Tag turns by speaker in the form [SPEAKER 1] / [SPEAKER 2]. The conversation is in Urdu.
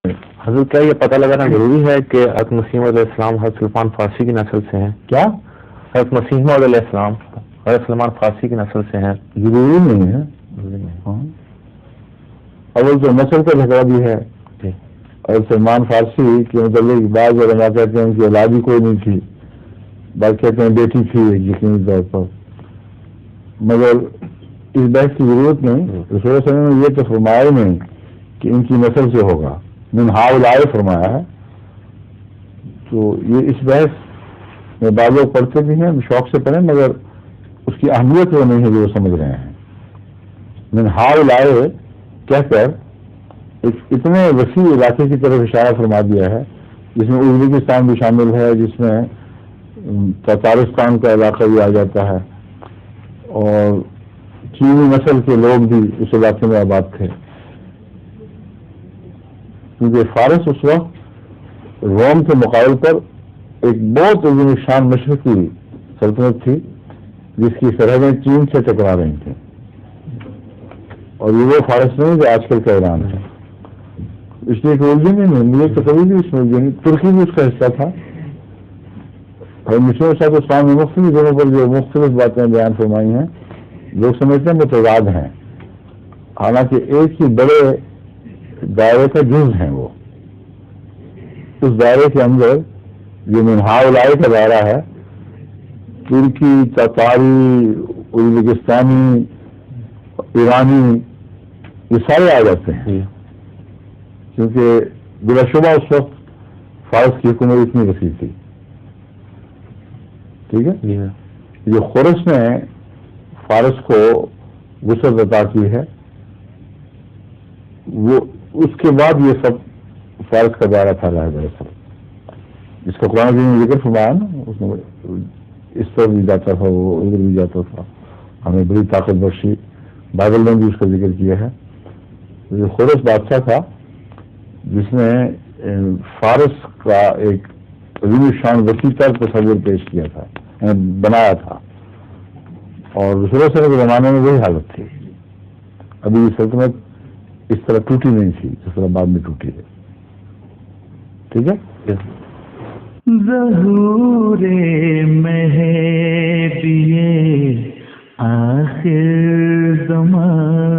[SPEAKER 1] حضرت کیا یہ پتہ لگانا ضروری ہے کہ حضرت مسیح علیہ السلام حضرت سلمان فارسی کی نسل سے ہیں؟ کیا حضرت مسیح علیہ السلام حضرت سلمان فارسی کی نسل سے ہیں؟
[SPEAKER 2] ضروری نہیں ہے. اول تو نسل کا جھگڑا بھی ہے. اور سلمان فارسی کے متعلق بعض علماء کہتے ہیں ان کی اولاد ہی کوئی نہیں تھی، بعض کہتے ہیں بیٹی تھی یقینی طور پر، مگر اس بحث کی ضرورت نہیں. رسول اللہ صلی اللہ علیہ وسلم نے یہ تو فرمایا ہی نہیں کہ ان کی نسل سے ہوگا، من ہؤلاء فرمایا ہے. تو یہ اس بحث میں بعض لوگ پڑھتے بھی ہیں، شوق سے پڑھیں، مگر اس کی اہمیت وہ نہیں ہے جو وہ سمجھ رہے ہیں. من ہؤلاء کہہ کر ایک اتنے وسیع علاقے کی طرف اشارہ فرما دیا ہے جس میں ازبکستان بھی شامل ہے، جس میں تتارستان کا علاقہ بھی آ جاتا ہے، اور چینی نسل کے لوگ بھی اس علاقے میں آباد تھے. کیونکہ فارس اس وقت روم کے مقابل پر ایک بہت عظیم شان مشرقی سلطنت تھی جس کی سرحدیں چین سے ٹکرا رہی تھیں، اور یہ وہ فارس نہیں جو آج کل کا ایران ہے. اس لیے ایک الجھن ہی نہیں، مجھے تو کبھی بھی اس میں الجھن، ترکی بھی اس کا حصہ تھا. اور مسلم صاحب اسلام میں مختلف جگہوں پر جو مختلف باتیں بیان فرمائی ہیں لوگ سمجھتے ہیں متضاد ہیں، حالانکہ ایک ہی بڑے دائرے کا جز ہیں. وہ اس دائرے کے اندر جو من ہؤلاء کا دائرہ ہے، ترکی، تاتاری، ازبکستانی، ایرانی، یہ سارے آ جاتے ہیں. کیونکہ بلا شبہ اس وقت فارس کی حکومت اتنی وسیع تھی. ٹھیک ہے، جو خورش نے فارس کو وسعت عطا کی ہے، وہ اس کے بعد یہ سب فارس کا دائرہ پھیلا ہے. دراصل جس کا قرآن کریم نے ذکر فرمایا نا، اس میں اس طرف بھی جاتا تھا، وہ ادھر بھی جاتا تھا، ہمیں بڑی طاقت بخشی. بائبل نے بھی اس کا ذکر کیا ہے. جو خورش بادشاہ تھا جس نے فارس کا ایک عظیم شان وسیع تر تصور پیش کیا تھا، بنایا تھا، اور رسول اللہ صلی اللہ علیہ وسلم کے زمانے میں وہی حالت تھی. ابھی یہ سلطنت اس طرح ٹوٹی نہیں تھی جس طرح بعد میں ٹوٹی ہے. ٹھیک ہے.
[SPEAKER 3] ظہور مہدی آخر زمان